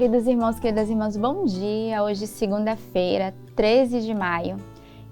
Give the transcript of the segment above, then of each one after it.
Queridos irmãos, queridas irmãs, bom dia! Hoje, segunda-feira, 13 de maio,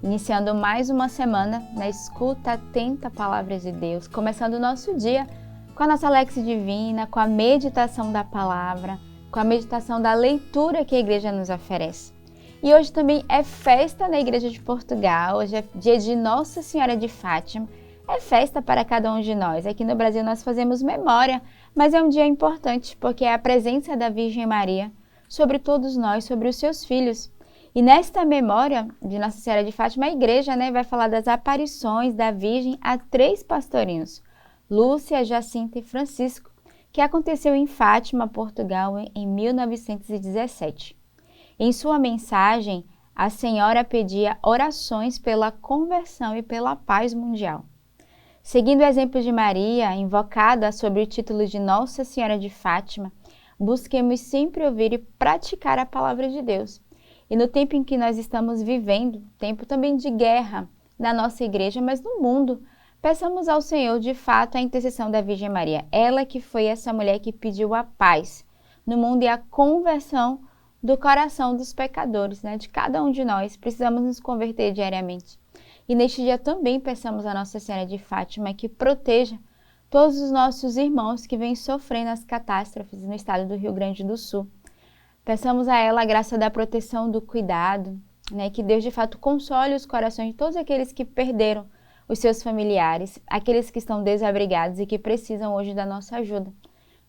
iniciando mais uma semana na escuta atenta à Palavra de Deus, começando o nosso dia com a nossa Lexia Divina, com a meditação da Palavra, com a meditação da leitura que a Igreja nos oferece. E hoje também é festa na Igreja de Portugal, hoje é dia de Nossa Senhora de Fátima, é festa para cada um de nós. Aqui no Brasil nós fazemos memória, mas é um dia importante porque é a presença da Virgem Maria sobre todos nós, sobre os seus filhos. E nesta memória de Nossa Senhora de Fátima, a Igreja vai falar das aparições da Virgem a 3 pastorinhos, Lúcia, Jacinta e Francisco, que aconteceu em Fátima, Portugal, em 1917. Em sua mensagem, a Senhora pedia orações pela conversão e pela paz mundial. Seguindo o exemplo de Maria, invocada sob o título de Nossa Senhora de Fátima, busquemos sempre ouvir e praticar a palavra de Deus. E no tempo em que nós estamos vivendo, tempo também de guerra na nossa igreja, mas no mundo, peçamos ao Senhor de fato a intercessão da Virgem Maria. Ela que foi essa mulher que pediu a paz no mundo e a conversão do coração dos pecadores, de cada um de nós. Precisamos nos converter diariamente. E neste dia também peçamos a Nossa Senhora de Fátima que proteja todos os nossos irmãos que vêm sofrendo as catástrofes no estado do Rio Grande do Sul. Peçamos a ela a graça da proteção, do cuidado, que Deus de fato console os corações de todos aqueles que perderam os seus familiares, aqueles que estão desabrigados e que precisam hoje da nossa ajuda.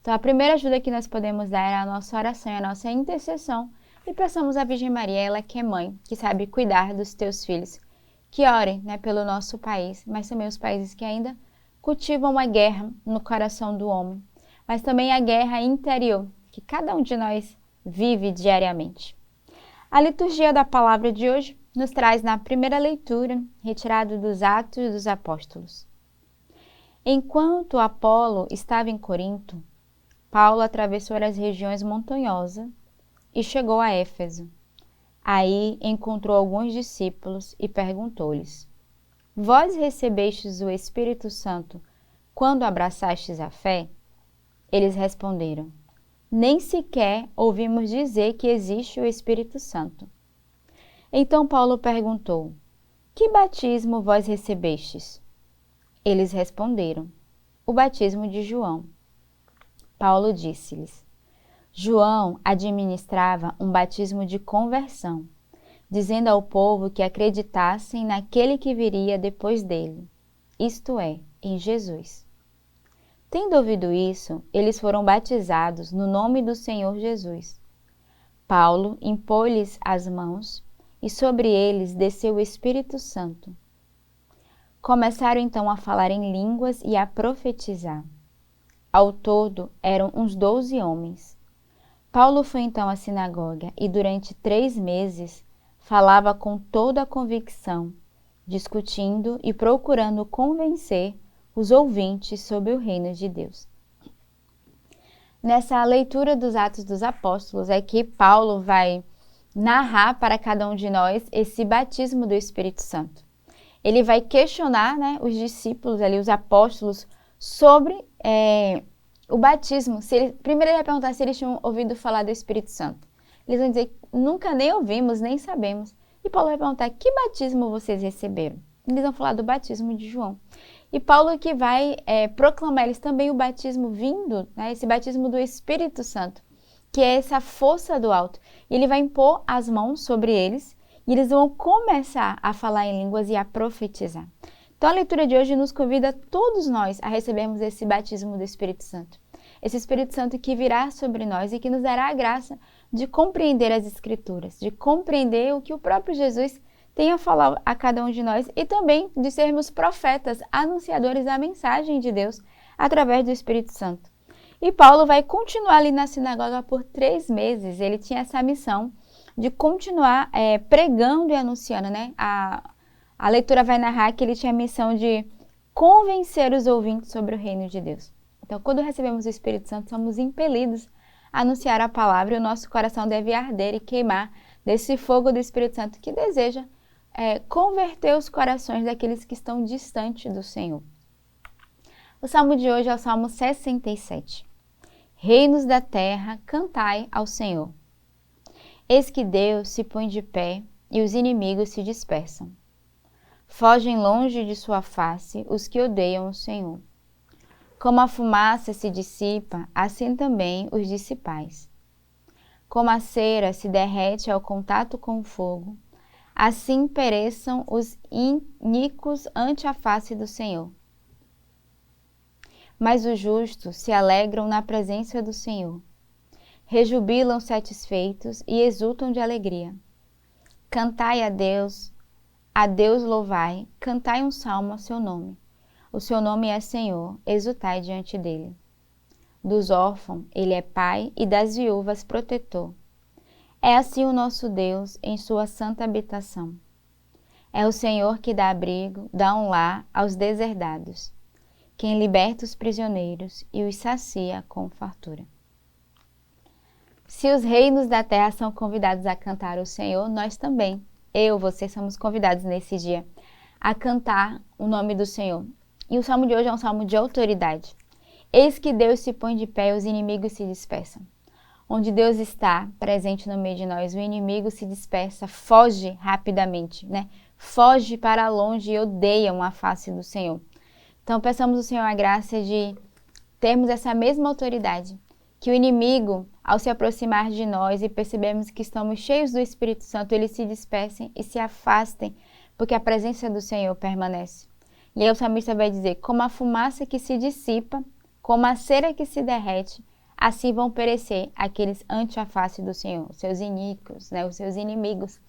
Então a primeira ajuda que nós podemos dar é a nossa oração, a nossa intercessão, e peçamos à Virgem Maria, ela que é mãe, que sabe cuidar dos teus filhos, que orem pelo nosso país, mas também os países que ainda cultivam a guerra no coração do homem, mas também a guerra interior, que cada um de nós vive diariamente. A liturgia da palavra de hoje nos traz na primeira leitura, retirado dos Atos dos Apóstolos. Enquanto Apolo estava em Corinto, Paulo atravessou as regiões montanhosas e chegou a Éfeso. Aí encontrou alguns discípulos e perguntou-lhes: Vós recebestes o Espírito Santo quando abraçastes a fé? Eles responderam: Nem sequer ouvimos dizer que existe o Espírito Santo. Então Paulo perguntou: Que batismo vós recebestes? Eles responderam: O batismo de João. Paulo disse-lhes: João administrava um batismo de conversão, dizendo ao povo que acreditassem naquele que viria depois dele, isto é, em Jesus. Tendo ouvido isso, eles foram batizados no nome do Senhor Jesus. Paulo impôs-lhes as mãos e sobre eles desceu o Espírito Santo. Começaram então a falar em línguas e a profetizar. Ao todo eram uns 12 homens. Paulo foi então à sinagoga e durante 3 meses falava com toda a convicção, discutindo e procurando convencer os ouvintes sobre o reino de Deus. Nessa leitura dos Atos dos Apóstolos é que Paulo vai narrar para cada um de nós esse batismo do Espírito Santo. Ele vai questionar os discípulos, os apóstolos, sobre o batismo. Primeiro ele vai perguntar se eles tinham ouvido falar do Espírito Santo. Eles vão dizer, nunca nem ouvimos, nem sabemos. E Paulo vai perguntar, que batismo vocês receberam? Eles vão falar do batismo de João. E Paulo que vai proclamar eles também o batismo vindo, esse batismo do Espírito Santo, que é essa força do alto. E ele vai impor as mãos sobre eles e eles vão começar a falar em línguas e a profetizar. Então a leitura de hoje nos convida todos nós a recebermos esse batismo do Espírito Santo. Esse Espírito Santo que virá sobre nós e que nos dará a graça de compreender as Escrituras, de compreender o que o próprio Jesus tem a falar a cada um de nós e também de sermos profetas, anunciadores da mensagem de Deus através do Espírito Santo. E Paulo vai continuar ali na sinagoga por 3 meses. Ele tinha essa missão de continuar pregando e anunciando, A leitura vai narrar que ele tinha a missão de convencer os ouvintes sobre o reino de Deus. Então, quando recebemos o Espírito Santo, somos impelidos a anunciar a palavra e o nosso coração deve arder e queimar desse fogo do Espírito Santo que deseja converter os corações daqueles que estão distantes do Senhor. O salmo de hoje é o Salmo 67. Reinos da terra, cantai ao Senhor. Eis que Deus se põe de pé e os inimigos se dispersam. Fogem longe de sua face os que odeiam o Senhor. Como a fumaça se dissipa, assim também os dissipais. Como a cera se derrete ao contato com o fogo, assim pereçam os iníquos ante a face do Senhor. Mas os justos se alegram na presença do Senhor. Rejubilam satisfeitos e exultam de alegria. Cantai a Deus louvai, cantai um salmo a seu nome. O seu nome é Senhor, exultai diante dele. Dos órfãos ele é pai e das viúvas protetor. É assim o nosso Deus em sua santa habitação. É o Senhor que dá abrigo, dá um lar aos deserdados, quem liberta os prisioneiros e os sacia com fartura. Se os reinos da terra são convidados a cantar o Senhor, nós também, você, somos convidados nesse dia a cantar o nome do Senhor. E o salmo de hoje é um salmo de autoridade. Eis que Deus se põe de pé e os inimigos se dispersam. Onde Deus está presente no meio de nós, o inimigo se dispersa, foge rapidamente, né? Foge para longe e odeia a face do Senhor. Então, peçamos ao Senhor a graça de termos essa mesma autoridade, que o inimigo, ao se aproximar de nós e percebermos que estamos cheios do Espírito Santo, eles se dispersem e se afastem, porque a presença do Senhor permanece. E aí o salmista vai dizer, como a fumaça que se dissipa, como a cera que se derrete, assim vão perecer aqueles ante a face do Senhor, os seus iníquos, né, os seus inimigos.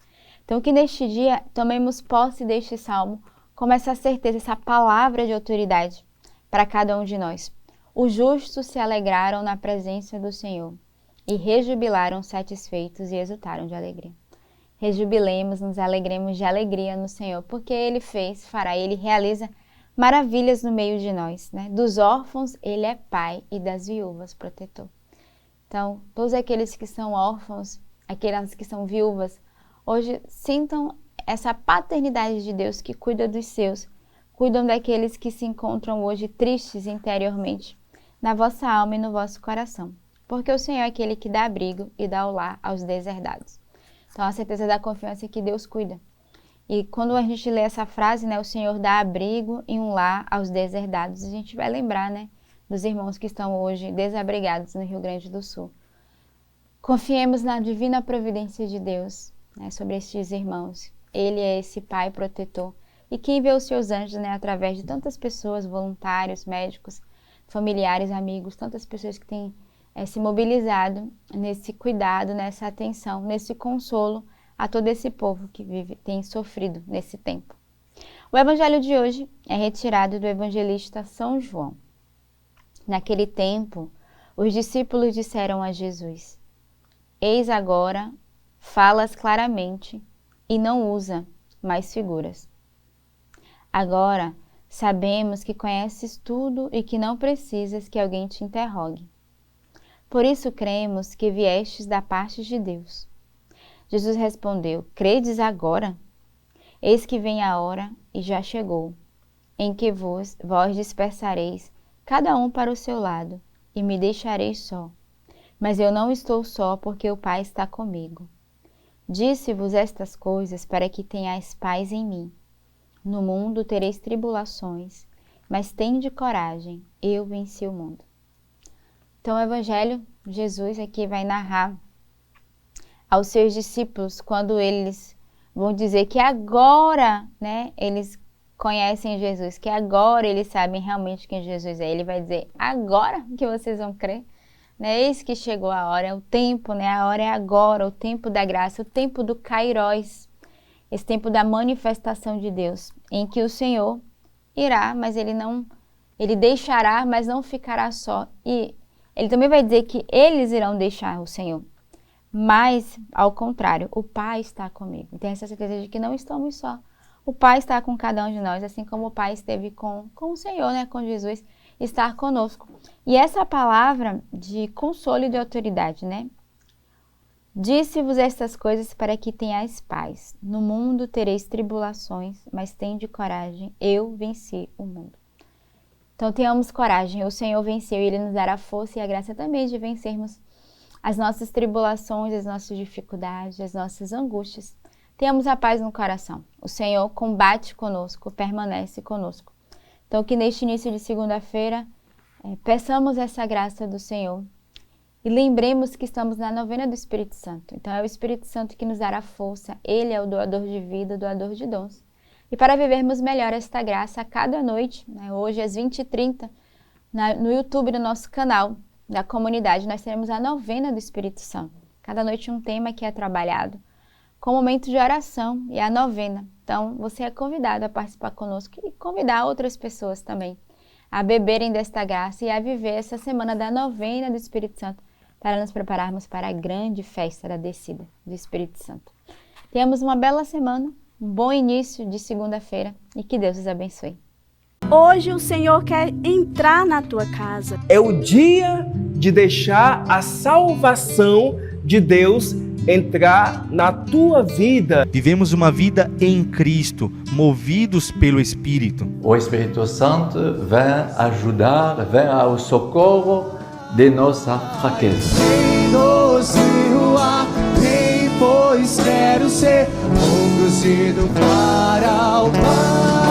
Então, que neste dia tomemos posse deste salmo, como essa certeza, essa palavra de autoridade para cada um de nós. Os justos se alegraram na presença do Senhor e rejubilaram satisfeitos e exultaram de alegria. Rejubilemos, nos alegremos de alegria no Senhor, porque Ele fará, Ele realiza maravilhas no meio de nós, né? Dos órfãos, Ele é pai e das viúvas, protetor. Então, todos aqueles que são órfãos, aquelas que são viúvas, hoje sintam essa paternidade de Deus que cuida dos seus, cuidam daqueles que se encontram hoje tristes interiormente, na vossa alma e no vosso coração, porque o Senhor é aquele que dá abrigo e dá o lar aos deserdados. Então, a certeza da confiança é que Deus cuida. E quando a gente lê essa frase, né, o Senhor dá abrigo e um lar aos deserdados, a gente vai lembrar, né, dos irmãos que estão hoje desabrigados no Rio Grande do Sul. Confiemos na divina providência de Deus, né, sobre estes irmãos. Ele é esse Pai protetor e que enviou os seus anjos, né, através de tantas pessoas, voluntários, médicos, familiares, amigos, tantas pessoas que têm se mobilizado nesse cuidado, nessa atenção, nesse consolo a todo esse povo que tem sofrido nesse tempo. O evangelho de hoje é retirado do evangelista São João. Naquele tempo, os discípulos disseram a Jesus: Eis agora, falas claramente e não usa mais figuras. Agora, sabemos que conheces tudo e que não precisas que alguém te interrogue. Por isso cremos que viestes da parte de Deus. Jesus respondeu: Credes agora? Eis que vem a hora, e já chegou, em que vós dispersareis, cada um para o seu lado, e me deixareis só. Mas eu não estou só, porque o Pai está comigo. Disse-vos estas coisas para que tenhais paz em mim. No mundo tereis tribulações, mas tende coragem, eu venci o mundo. Então, o Evangelho, Jesus aqui vai narrar aos seus discípulos, quando eles vão dizer que agora, né, eles conhecem Jesus, que agora eles sabem realmente quem Jesus é. Ele vai dizer, agora que vocês vão crer, né? Eis que chegou a hora, é o tempo, né? A hora é agora, o tempo da graça, o tempo do Kairos, esse tempo da manifestação de Deus, em que o Senhor irá, mas ele deixará, mas não ficará só. E ele também vai dizer que eles irão deixar o Senhor. Mas, ao contrário, o Pai está comigo. Tem essa certeza de que não estamos só. O Pai está com cada um de nós, assim como o Pai esteve com o Senhor, né, com Jesus, estar conosco. E essa palavra de consolo e de autoridade, né? Disse-vos estas coisas para que tenhais paz. No mundo tereis tribulações, mas tende coragem, eu venci o mundo. Então tenhamos coragem, o Senhor venceu e Ele nos dará a força e a graça também de vencermos as nossas tribulações, as nossas dificuldades, as nossas angústias. Tenhamos a paz no coração. O Senhor combate conosco, permanece conosco. Então que neste início de segunda-feira, peçamos essa graça do Senhor e lembremos que estamos na novena do Espírito Santo. Então é o Espírito Santo que nos dará força, Ele é o doador de vida, o doador de dons. E para vivermos melhor esta graça, a cada noite, hoje às 20h30, no YouTube do nosso canal, da comunidade, nós teremos a novena do Espírito Santo. Cada noite um tema que é trabalhado, com momento de oração e a novena. Então você é convidado a participar conosco e convidar outras pessoas também a beberem desta graça e a viver essa semana da novena do Espírito Santo, para nos prepararmos para a grande festa da descida do Espírito Santo. Tenhamos uma bela semana, um bom início de segunda-feira e que Deus os abençoe. Hoje o Senhor quer entrar na tua casa. É o dia de deixar a salvação de Deus entrar na tua vida. Vivemos uma vida em Cristo, movidos pelo Espírito. O Espírito Santo vem ajudar, vem ao socorro de nossa fraqueza. Pois quero ser conduzido para o Pai.